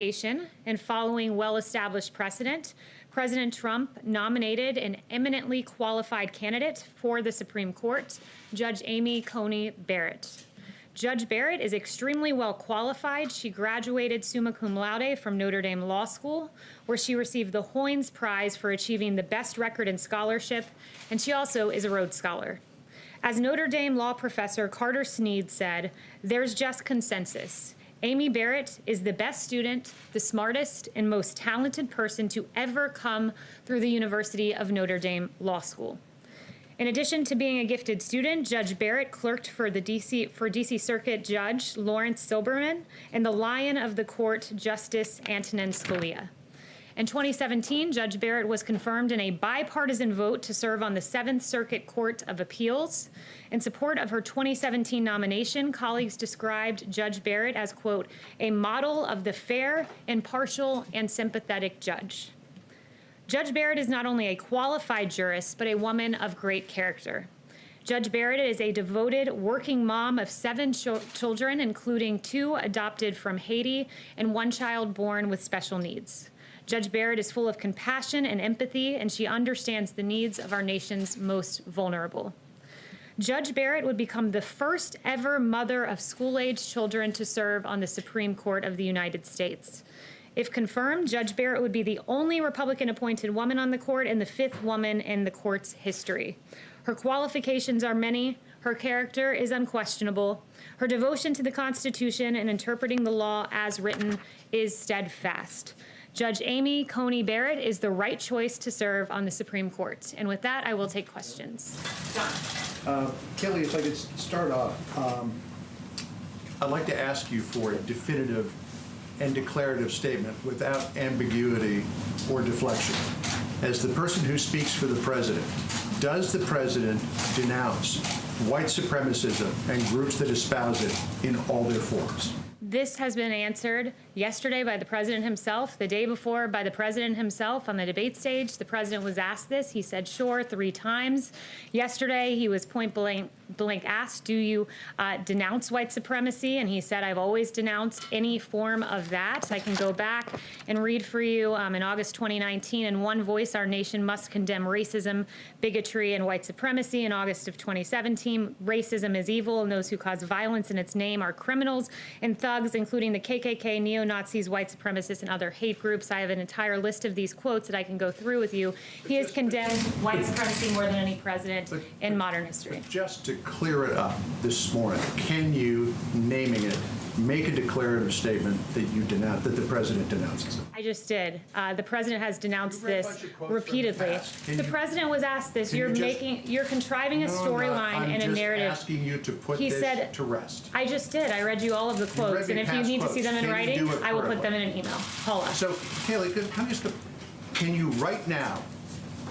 And following well-established precedent, President Trump nominated an eminently qualified candidate for the Supreme Court, Judge Amy Coney Barrett. Judge Barrett is extremely well qualified. She graduated summa cum laude from Notre Dame Law School, where she received the Hoynes Prize for achieving the best record in scholarship, and she also is a Rhodes Scholar. As Notre Dame law professor Carter Snead said, "There's just consensus. Amy Barrett is the best student, the smartest, and most talented person to ever come through the University of Notre Dame Law School." In addition to being a gifted student, Judge Barrett clerked for DC Circuit Judge Lawrence Silberman and the Lion of the Court, Justice Antonin Scalia. In 2017, Judge Barrett was confirmed in a bipartisan vote to serve on the Seventh Circuit Court of Appeals. In support of her 2017 nomination, colleagues described Judge Barrett as, quote, "a model of the fair, impartial, and sympathetic judge." Judge Barrett is not only a qualified jurist, but a woman of great character. Judge Barrett is a devoted working mom of 7 children, including 2 adopted from Haiti and 1 child born with special needs. Judge Barrett is full of compassion and empathy, and she understands the needs of our nation's most vulnerable. Judge Barrett would become the first ever mother of school-aged children to serve on the Supreme Court of the United States. If confirmed, Judge Barrett would be the only Republican-appointed woman on the court and the 5th woman in the court's history. Her qualifications are many. Her character is unquestionable. Her devotion to the Constitution and interpreting the law as written is steadfast. Judge Amy Coney Barrett is the right choice to serve on the Supreme Court. And with that, I will take questions. John. Kayleigh, if I could start off, I'd like to ask you for a definitive and declarative statement without ambiguity or deflection. As the person who speaks for the president, does the president denounce white supremacism and groups that espouse it in all their forms? This has been answered yesterday by the president himself, the day before by the president himself on the debate stage. The president was asked this. He said, sure, 3 times. Yesterday, he was point blank asked, do you denounce white supremacy? And he said, I've always denounced any form of that. I can go back and read for you in August 2019, in one voice, our nation must condemn racism, bigotry, and white supremacy. In August of 2017, racism is evil, and those who cause violence in its name are criminals and thugs, including the KKK, neo-Nazis, white supremacists, and other hate groups. I have an entire list of these quotes that I can go through with you. He has condemned white supremacy more than any president in modern history. Just to clear it up this morning, can you, naming it, make a declarative statement that you denounce, that the president denounces it? I just did. The president has denounced this repeatedly. The president was asked this. You're contriving a storyline and a narrative. I'm just asking you to put this to rest. I just did. I read you all of the quotes, and if you need to see them in writing, I will put them in an email. Paula. So, Kayleigh, can you right now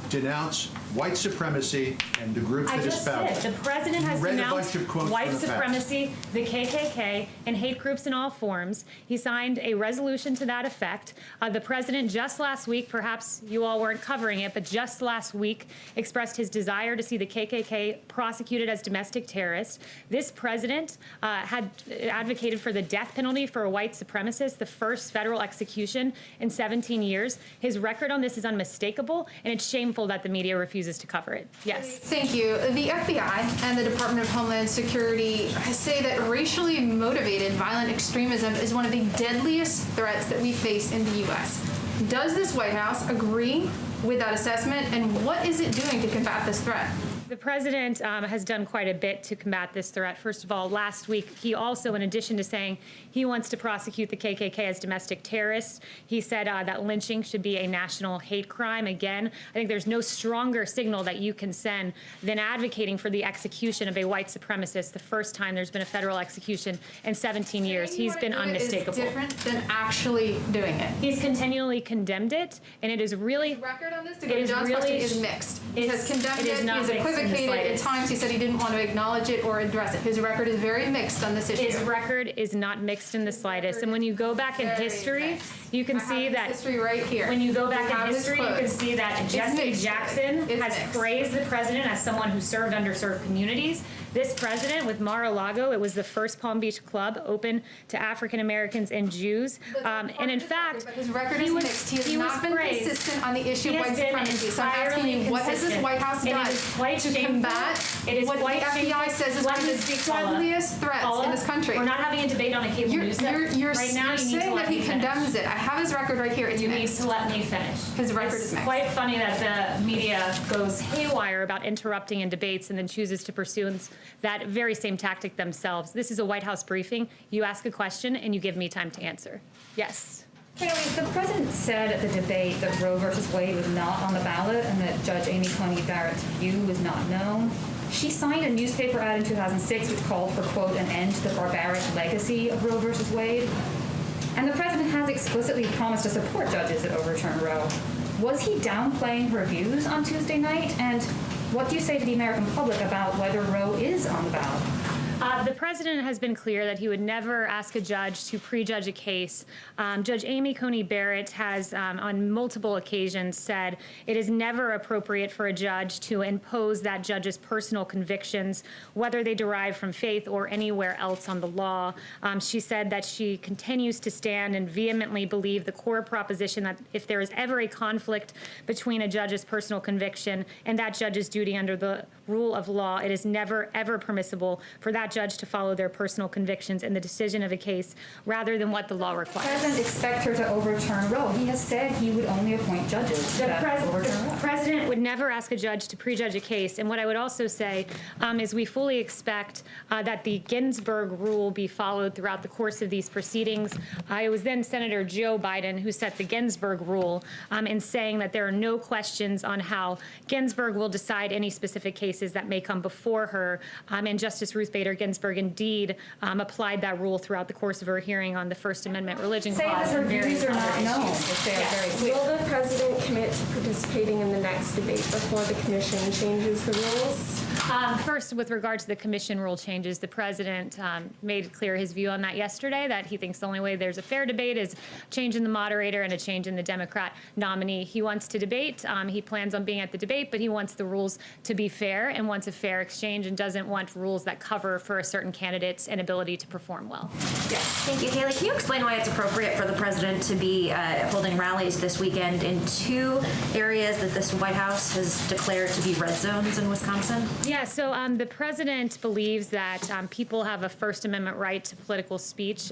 denounce white supremacy and the groups that espouse it? I just did. The president has denounced white supremacy, the KKK, and hate groups in all forms. He signed a resolution to that effect. The president just last week, perhaps you all weren't covering it, but just last week expressed his desire to see the KKK prosecuted as domestic terrorists. This president had advocated for the death penalty for a white supremacist, the first federal execution in 17 years. His record on this is unmistakable, and it's shameful that the media refuses to cover it. Yes. Thank you. The FBI and the Department of Homeland Security say that racially motivated violent extremism is one of the deadliest threats that we face in the U.S. Does this White House agree with that assessment, and what is it doing to combat this threat? The president has done quite a bit to combat this threat. First of all, last week, he also, in addition to saying he wants to prosecute the KKK as domestic terrorists, he said that lynching should be a national hate crime. Again, I think there's no stronger signal that you can send than advocating for the execution of a white supremacist the first time there's been a federal execution in 17 years. He's been unmistakable. Is different than actually doing it. He's continually condemned it, and it is really... The record on this, to go to John's question, is mixed. He has condemned it, he has equivocated. At times he said he didn't want to acknowledge it or address it. His record is very mixed on this issue. His record is not mixed in the slightest. And when you go back in history, you can see that history right here. When you go back in history, you can see that Jesse Jackson has praised the president as someone who served underserved communities. This president with Mar-a-Lago, it was the first Palm Beach club open to African Americans and Jews. And in fact, but his record is mixed. He has not been praised. consistent on the issue He of has white been supremacy. So I'm asking you, entirely what has this consistent. White House And it done is quite to shameful. combat It is what the quite FBI shameful. says is Let one of me the speak, Paula. deadliest threats Paula, in this country? We're not having a debate on a cable news network. You're right now, you need saying to let that he me finish. condemns it. I have his record right here. It's You need mixed. to let me finish. His record It's is mixed. quite funny that the media goes haywire about interrupting in debates and then chooses to pursue that very same tactic themselves. This is a White House briefing. You ask a question and you give me time to answer. Yes. Kayleigh, the president said at the debate that Roe versus Wade was not on the ballot and that Judge Amy Coney Barrett's view was not known. She signed a newspaper ad in 2006 which called for, quote, an end to the barbaric legacy of Roe versus Wade. And the president has explicitly promised to support judges that overturn Roe. Was he downplaying her views on Tuesday night? And what do you say to the American public about whether Roe is on the ballot? The president has been clear that he would never ask a judge to prejudge a case. Judge Amy Coney Barrett has, on multiple occasions, said it is never appropriate for a judge to impose that judge's personal convictions, whether they derive from faith or anywhere else on the law. She said that she continues to stand and vehemently believe the core proposition that if there is ever a conflict between a judge's personal conviction and that judge's duty under the rule of law, it is never, ever permissible for that judge to follow their personal convictions in the decision of a case rather than what the law The requires. president expects her to overturn Roe. He has said he would only appoint judges that overturn Roe. The president would never ask a judge to prejudge a case. And what I would also say is we fully expect that the Ginsburg rule be followed throughout the course of these proceedings. It was then Senator Joe Biden who set the Ginsburg rule in saying that there are no questions on how Ginsburg will decide any specific cases that may come before her. And Justice Ruth Bader Ginsburg indeed applied that rule throughout the course of her hearing on the First Amendment religion Say clause. that her and various views are not other known, issues. if they are Yes. very clear. Will the president commit to participating in the next debate before the commission changes the rules? First, with regard to the commission rule changes, the president made clear his view on that yesterday, that he thinks the only way there's a fair debate is change in the moderator and a change in the Democrat nominee. He wants to debate. He plans on being at the debate, but he wants the rules to be fair and wants a fair exchange and doesn't want rules that cover for a certain candidate's inability to perform well. Thank you, Kayleigh. Can you explain why it's appropriate for the president to be holding rallies this weekend in two areas that this White House has declared to be red zones in Wisconsin? Yeah, so the president believes that people have a First Amendment right to political speech.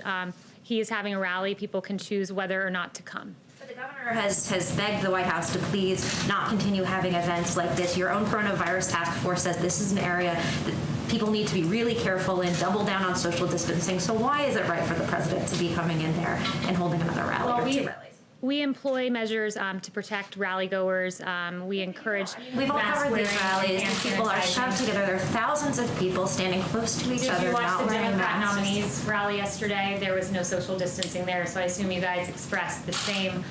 He is having a rally. People can choose whether or not to come. But the governor has begged the White House to please not continue having events like this. Your own coronavirus task force says this is an area that people need to be really careful in, double down on social distancing. So why is it right for the president to be coming in there and holding another rally Well, or two we- rallies? We employ measures to protect rally goers. We encourage We've all mask covered these wearing rallies. and These people are sanitizing. shoved together. There are thousands of people standing close to each Did other, you watch not the wearing Democrat masks. nominees rally yesterday? There was no social distancing there, so I assume you guys expressed the same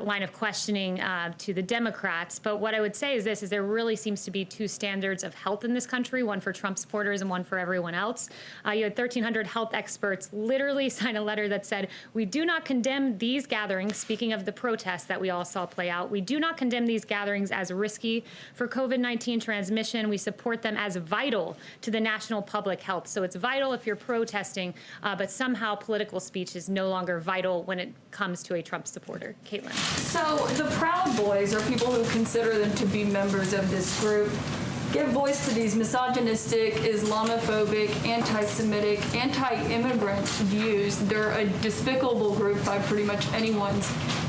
line of questioning to the Democrats. But what I would say is this, is there really seems to be two standards of health in this country, one for Trump supporters and one for everyone else. You had 1,300 health experts literally sign a letter that said, we do not condemn these gatherings, speaking of the protests that we all saw play out. We do not condemn these gatherings as risky for COVID-19 transmission. We support them as vital to the national public health. So it's vital if you're protesting, but somehow political speech is no longer vital when it comes to a Trump supporter. Caitlin. So the Proud Boys, or people who consider them to be members of this group, give voice to these misogynistic, Islamophobic, anti-Semitic, anti-immigrant views. They're a despicable group by pretty much anyone's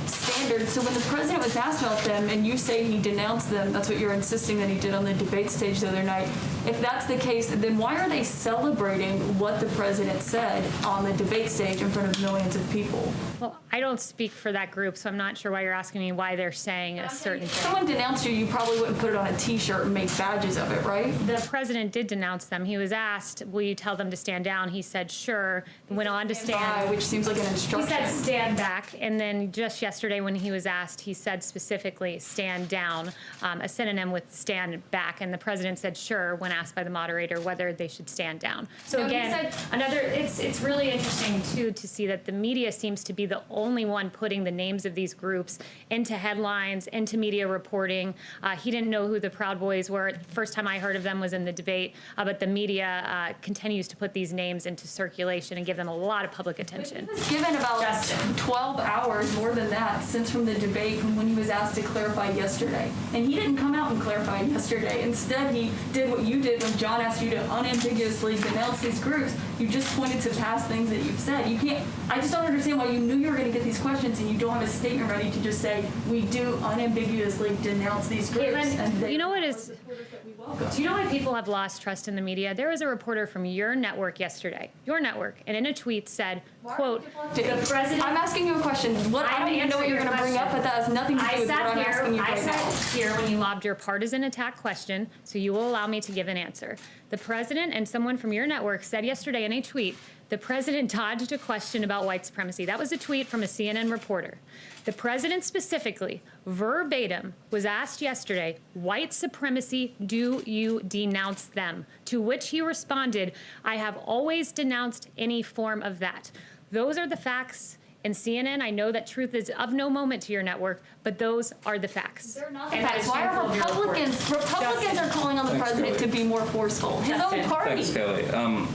standards. So when the president was asked about them and you say he denounced them, that's what you're insisting that he did on the debate stage the other night. If that's the case, then why are they celebrating what the president said on the debate stage in front of millions of people? Well, I don't speak for that group, so I'm not sure why you're asking me why they're saying a certain If thing. someone denounced you, you probably wouldn't put it on a t-shirt and make badges of it, right? The president did denounce them. He was asked, will you tell them to stand down? He said, sure, and went on to By, stand. which seems like an He instruction. said stand back, and then just yesterday yesterday when he was asked, he said specifically stand down, a synonym with stand back, and the president said sure when asked by the moderator whether they should stand down. So No, he again, said- it's really interesting too to see that the media seems to be the only one putting the names of these groups into headlines, into media reporting. He didn't know who the Proud Boys were. The first time I heard of them was in the debate, but the media continues to put these names into circulation and give them a lot of public attention. He was given about Justin. 12 hours, more than that, since from the debate from when he was asked to clarify yesterday. And he didn't come out and clarify yesterday. Instead, he did what you did when John asked you to unambiguously denounce these groups. You just pointed to past things that you've said. You can't, I just don't understand why you knew you were going to get these questions and you don't have a statement ready to just say, we do unambiguously denounce these groups. Caitlin, and they you know what are is- reporters that we welcome. Do you know why people have lost trust in the media? There was a reporter from your network yesterday, and in a tweet said, quote, The president- I'm asking you a question. What, I I'm don't even know what answering you're your going to bring up, question. but that has nothing to do with what I'm asking you I right now. sat here when you lobbed your partisan attack question, so you will allow me to give an answer. The president and someone from your network said yesterday in a tweet, the president dodged a question about white supremacy. That was a tweet from a CNN reporter. The president specifically, verbatim, was asked yesterday, white supremacy, do you denounce them? To which he responded, I have always denounced any form of that. Those are the facts. And CNN, I know that truth is of no moment to your network, but those are the facts. They're not And that is Why are shameful of your report. Republicans are calling on the Thanks, president to Kayleigh. be more forceful. His Justin. own party. Thanks, Kayleigh.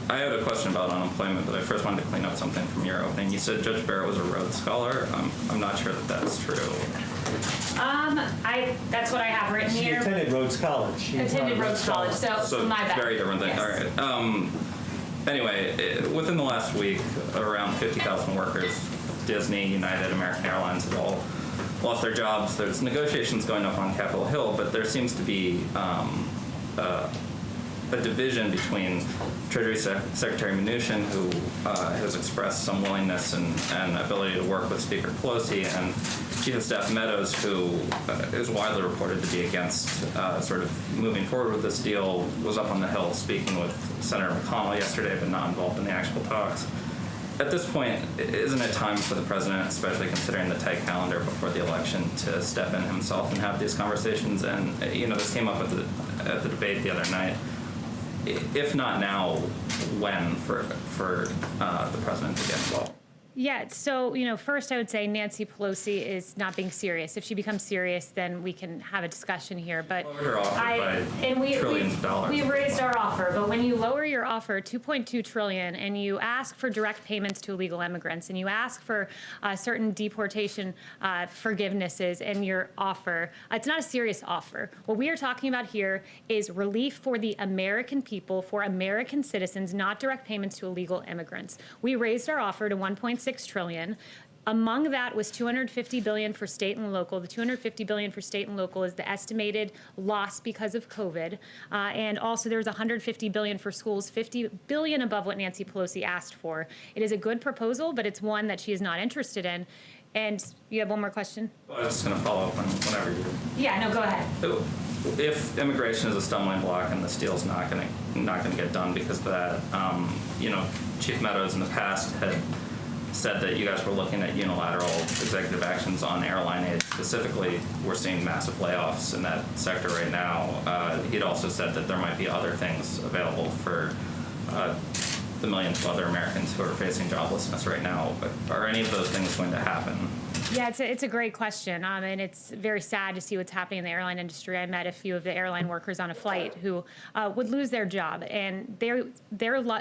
I had a question about unemployment, but I first wanted to clean up something from your opening. You said Judge Barrett was a Rhodes Scholar. I'm not sure that that's true. That's what I have written She here. attended Rhodes College. She was not Attended a Rhodes College, so So my bad. very different thing. Yes. All right. Anyway, within the last week, around 50,000 workers, Disney, United, American Airlines have all lost their jobs. There's negotiations going up on Capitol Hill, but there seems to be a division between Treasury Secretary Mnuchin, who has expressed some willingness and ability to work with Speaker Pelosi, and Chief of Staff Meadows, who is widely reported to be against sort of moving forward with this deal, was up on the Hill speaking with Senator McConnell yesterday, but not involved in the actual talks. At this point, isn't it time for the president, especially considering the tight calendar before the election, to step in himself and have these conversations? And this came up at the debate the other night. If not now, when for the president to get involved? Yeah, so, first I would say Nancy Pelosi is not being serious. If she becomes serious, then we can have a discussion here, but Lowered her offer by trillions of dollars. we raised our offer, but when you lower your offer $2.2 trillion and you ask for direct payments to illegal immigrants and you ask for certain deportation forgivenesses in your offer, it's not a serious offer. What we are talking about here is relief for the American people, for American citizens, not direct payments to illegal immigrants. We raised our offer to $1.6 trillion. Among that was $250 billion for state and local. The $250 billion for state and local is the estimated loss because of COVID. And also there's $150 billion for schools, $50 billion above what Nancy Pelosi asked for. It is a good proposal, but it's one that she is not interested in. And you have one more question? Well, I was just going to follow up whenever you. Yeah, no, go ahead. If immigration is a stumbling block and this deal's not going to get done because of that, Chief Meadows in the past had said that you guys were looking at unilateral executive actions on airline aid. Specifically, we're seeing massive layoffs in that sector right now. He'd also said that there might be other things available for the millions of other Americans who are facing joblessness right now. But are any of those things going to happen? Yeah, it's a great question, and it's very sad to see what's happening in the airline industry. I met a few of the airline workers on a flight who would lose their job, and their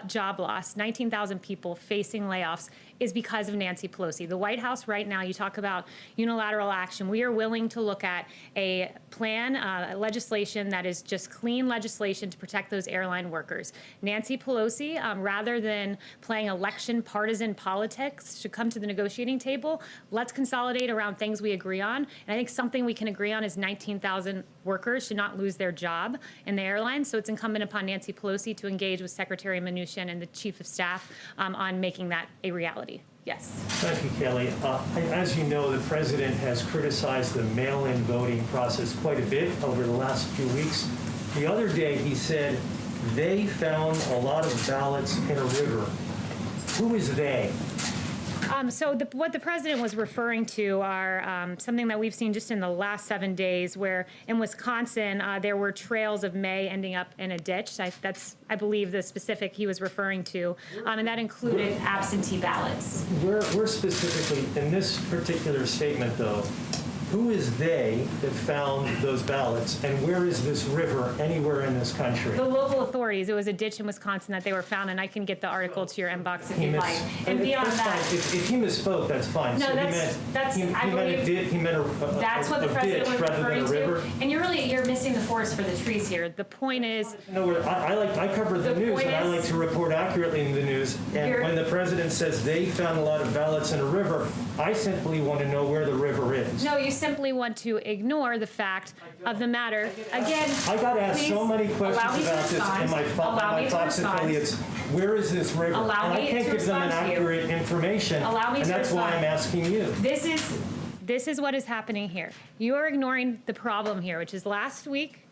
job loss, 19,000 people facing layoffs, is because of Nancy Pelosi. The White House right now, you talk about unilateral action. We are willing to look at a plan, legislation that is just clean legislation to protect those airline workers. Nancy Pelosi, rather than playing election partisan politics, should come to the negotiating table. Let's consolidate around things we agree on. And I think something we can agree on is 19,000 workers should not lose their job in the airlines. So it's incumbent upon Nancy Pelosi to engage with Secretary Mnuchin and the Chief of Staff on making that a reality. Yes. Thank you, Kayleigh. As you know, the president has criticized the mail-in voting process quite a bit over the last few weeks. The other day, he said they found a lot of ballots in a river. Who is they? What the president was referring to are something that we've seen just in the last 7 days, where in Wisconsin there were trails of May ending up in a ditch. That's, I believe, the specific he was referring to, and that included absentee ballots. We're specifically, in this particular statement, though, who is they that found those ballots, and where is this river anywhere in this country? The local authorities. It was a ditch in Wisconsin that they were found, and I can get the article to your inbox if you'd like. And beyond That's that, fine. If he misspoke, that's fine. No, So that's- he I believe meant a that's what the president was ditch rather than referring a river. to. And you're missing the forest for the trees here. The point is, No, I cover the The news, point and I is- like to report accurately in the news. And You're- when the president says they found a lot of ballots in a river, I simply want to know where the river is. no, you simply want to ignore the fact of the matter. Again, I got asked so please many questions allow me to about this respond. and my Allow me to Fox respond. affiliates. Where is this river? Allow And I me can't to give them an respond to you. accurate information. Allow me and to that's why respond. I'm asking you. This is what is happening here. You are ignoring the problem here, which is last week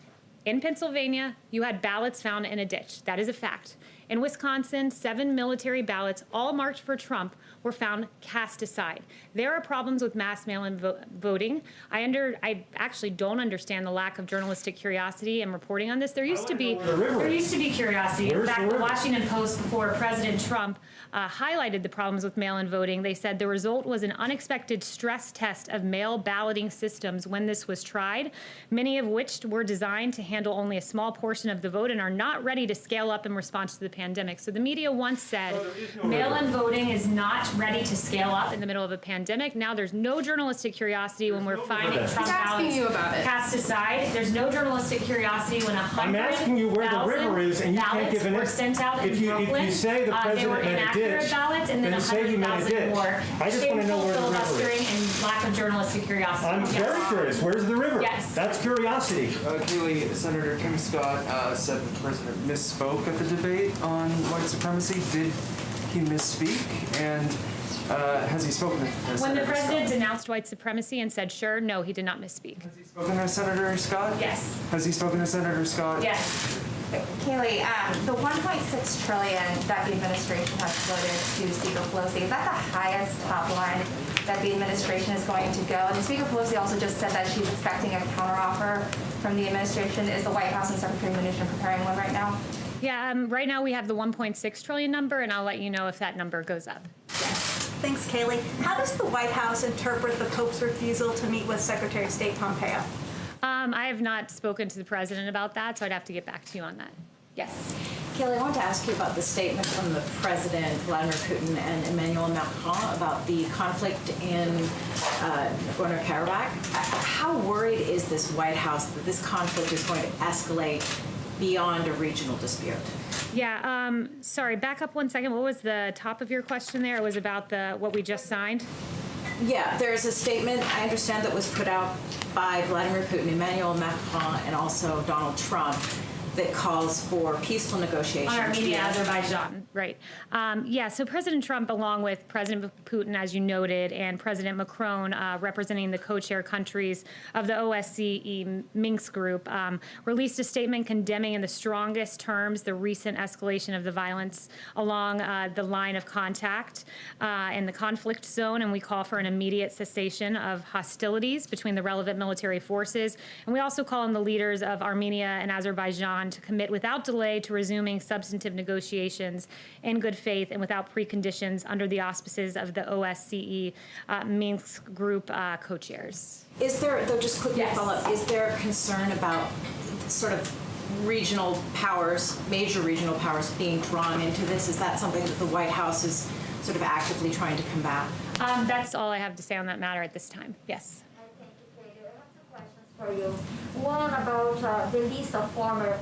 in Pennsylvania, you had ballots found in a ditch. That is a fact. In Wisconsin, 7 military ballots, all marked for Trump, were found cast aside. There are problems with mass mail-in voting. I actually don't understand the lack of journalistic curiosity and reporting on this. There used to be curiosity. In Where's fact, the the river? Washington Post, before President Trump highlighted the problems with mail-in voting, they said the result was an unexpected stress test of mail balloting systems when this was tried, many of which were designed to handle only a small portion of the vote and are not ready to scale up in response to the pandemic. So the media once said mail-in voting is not ready to scale up in the middle of a pandemic. Now there's no journalistic curiosity when we're finding Trump He's asking ballots you about it. cast aside. There's no journalistic curiosity when I'm asking you where the river is, and you can't give an were sent out in if you Brooklyn. say the They were president meant a inaccurate ditch, ballots, and then then say he meant a 100,000 ditch. more. I just want to know where the river is. Filibustering and lack of journalistic curiosity. I'm Yes. very curious. Where's the river? Yes. That's curiosity. Kayleigh, Senator Tim Scott said the president misspoke at the debate on white supremacy. Did he misspeak? And has he spoken to When the Senator president Scott? denounced white supremacy and said, sure, no, he did not misspeak. Has he spoken to Senator Scott? Yes. Has he spoken to Senator Scott? Yes. Kayleigh, the 1.6 trillion that the administration has floated to Speaker Pelosi, is that the highest top line that the administration is going to go? And Speaker Pelosi also just said that she's expecting a counteroffer from the administration. Is the White House and Secretary Mnuchin preparing one right now? Yeah, right now we have the 1.6 trillion number, and I'll let you know if that number goes up. Thanks, Kayleigh. How does the White House interpret the Pope's refusal to meet with Secretary of State Pompeo? I have not spoken to the president about that, so I'd have to get back to you on that. Yes. Kayleigh, I wanted to ask you about the statement from the President, Vladimir Putin, and Emmanuel Macron about the conflict in Nagorno-Karabakh. How worried is this White House that this conflict is going to escalate beyond a regional dispute? Yeah, sorry, back up 1 second. What was the top of your question there? It was about what we just signed? Yeah, there's a statement, I understand, that was put out by Vladimir Putin, Emmanuel Macron, and also Donald Trump that calls for peaceful negotiations. On Armenia, Azerbaijan, right. Yeah, so President Trump, along with President Putin, as you noted, and President Macron, representing the co-chair countries of the OSCE Minsk group, released a statement condemning in the strongest terms the recent escalation of the violence along the line of contact in the conflict zone, and we call for an immediate cessation of hostilities between the relevant military forces. And we also call on the leaders of Armenia and Azerbaijan to commit without delay to resuming substantive negotiations in good faith and without preconditions under the auspices of the OSCE Minsk group co-chairs. Is there, though, just quickly Yes. follow up, is there concern about sort of regional powers, major regional powers being drawn into this? Is that something that the White House is sort of actively trying to combat? That's all I have to say on that matter at this time. Yes. For you. One about the list of former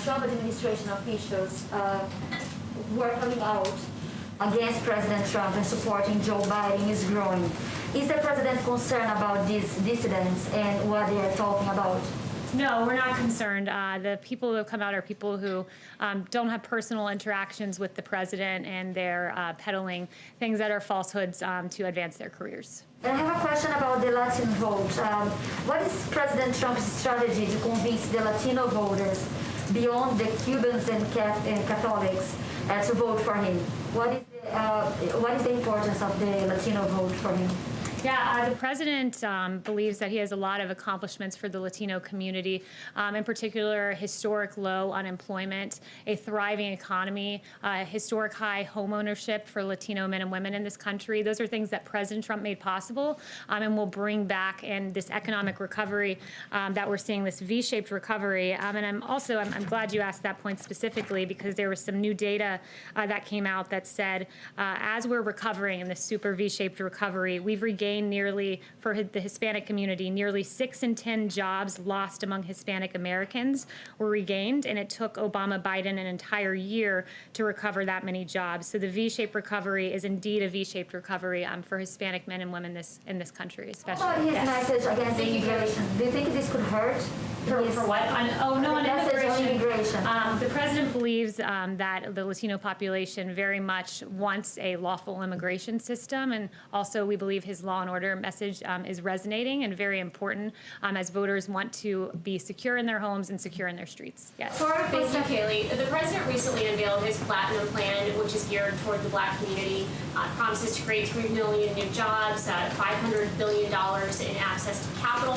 Trump administration officials who are coming out against President Trump and supporting Joe Biden is growing. Is the president concerned about these dissidents and what they are talking about? No, we're not concerned. The people who have come out are people who don't have personal interactions with the president, and they're peddling things that are falsehoods to advance their careers. And I have a question about the Latino vote. What is President Trump's strategy to convince the Latino voters beyond the Cubans and Catholics to vote for him? What is the What is the importance of the Latino vote for him? Yeah, the president believes that he has a lot of accomplishments for the Latino community, in particular, historic low unemployment, a thriving economy, historic high home ownership for Latino men and women in this country. Those are things that President Trump made possible and will bring back in this economic recovery that we're seeing, this V-shaped recovery. And I'm glad you asked that point specifically, because there was some new data that came out that said as we're recovering in this super V-shaped recovery, we've regained nearly, for the Hispanic community, nearly 6 in 10 jobs lost among Hispanic Americans were regained, and it took Obama-Biden an entire year to recover that many jobs. So the V-shaped recovery is indeed a V-shaped recovery for Hispanic men and women in this country, especially. What about his message against immigration? Do you think this could hurt? For what? On Message on immigration. immigration. The president believes that the Latino population very much wants a lawful immigration system, and also we believe his law and order message is resonating and very important as voters want to be secure in their homes and secure in their streets. Yes. Thank you, Kayleigh. The president recently unveiled his Platinum Plan, which is geared toward the Black community. Promises to create 3 million new jobs, $500 billion in access to capital.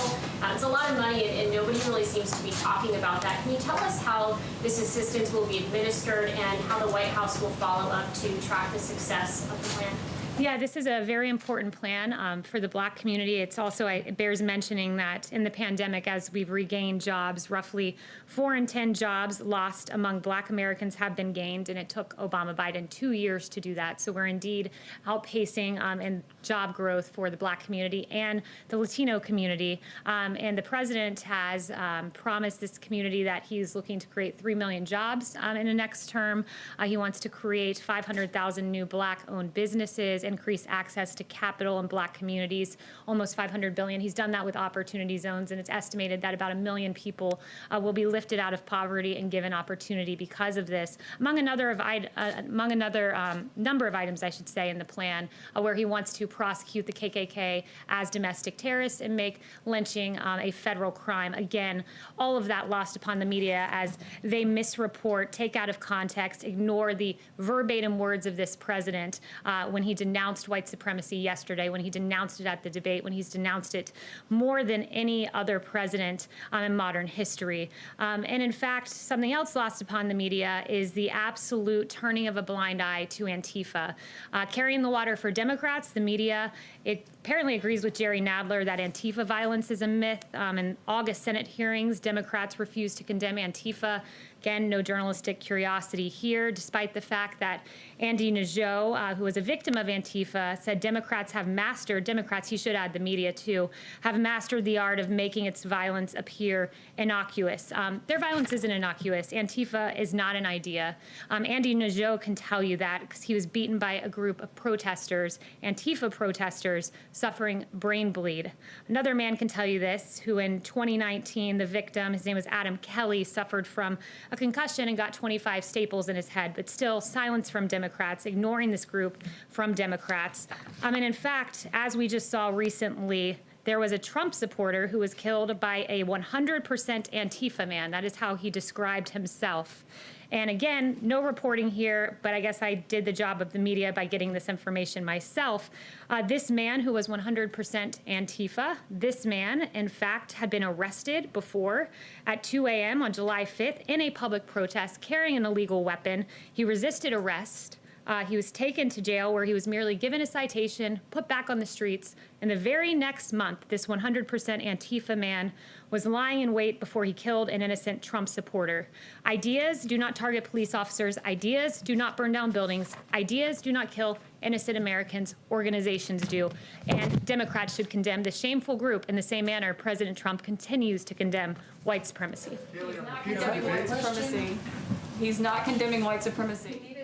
It's a lot of money, and nobody really seems to be talking about that. Can you tell us how this assistance will be administered and how the White House will follow up to track the success of the plan? Yeah, this is a very important plan for the Black community. It's also, it bears mentioning that in the pandemic, as we've regained jobs, roughly 4 in 10 jobs lost among Black Americans have been gained, and it took Obama-Biden 2 years to do that. So we're indeed outpacing in job growth for the Black community and the Latino community. And the president has promised this community that he's looking to create 3 million jobs in the next term. He wants to create 500,000 new Black-owned businesses, increase access to capital in Black communities, almost $500 billion. He's done that with opportunity zones, and it's estimated that about 1 million people will be lifted out of poverty and given opportunity because of this, among another number of items, I should say, in the plan, where he wants to prosecute the KKK as domestic terrorists and make lynching a federal crime. Again, all of that lost upon the media as they misreport, take out of context, ignore the verbatim words of this president when he denounced white supremacy yesterday, when he denounced it at the debate, when he's denounced it more than any other president in modern history. And in fact, something else lost upon the media is the absolute turning of a blind eye to Antifa. Carrying the water for Democrats, the media, it apparently agrees with Jerry Nadler that Antifa violence is a myth. In August Senate hearings, Democrats refused to condemn Antifa. Again, no journalistic curiosity here, despite the fact that Andy Nadeau, who was a victim of Antifa, said Democrats, he should add the media too, have mastered the art of making its violence appear innocuous. Their violence isn't innocuous. Antifa is not an idea. Andy Nadeau can tell you that because he was beaten by a group of protesters, Antifa protesters, suffering brain bleed. Another man can tell you this, who in 2019, the victim, his name was Adam Kelly, suffered from a concussion and got 25 staples in his head, but still silence from Democrats, ignoring this group from Democrats. And in fact, as we just saw recently, there was a Trump supporter who was killed by a 100% Antifa man. That is how he described himself. And again, no reporting here, but I guess I did the job of the media by getting this information myself. This man who was 100% Antifa, this man, in fact, had been arrested before at 2 a.m. on July 5th in a public protest carrying an illegal weapon. He resisted arrest. He was taken to jail where he was merely given a citation, put back on the streets, and the very next month, this 100% Antifa man was lying in wait before he killed an innocent Trump supporter. Ideas do not target police officers. Ideas do not burn down buildings. Ideas do not kill innocent Americans. Organizations do. And Democrats should condemn the shameful group in the same manner President Trump continues to condemn white supremacy. He's not condemning white supremacy. He's not condemning white supremacy.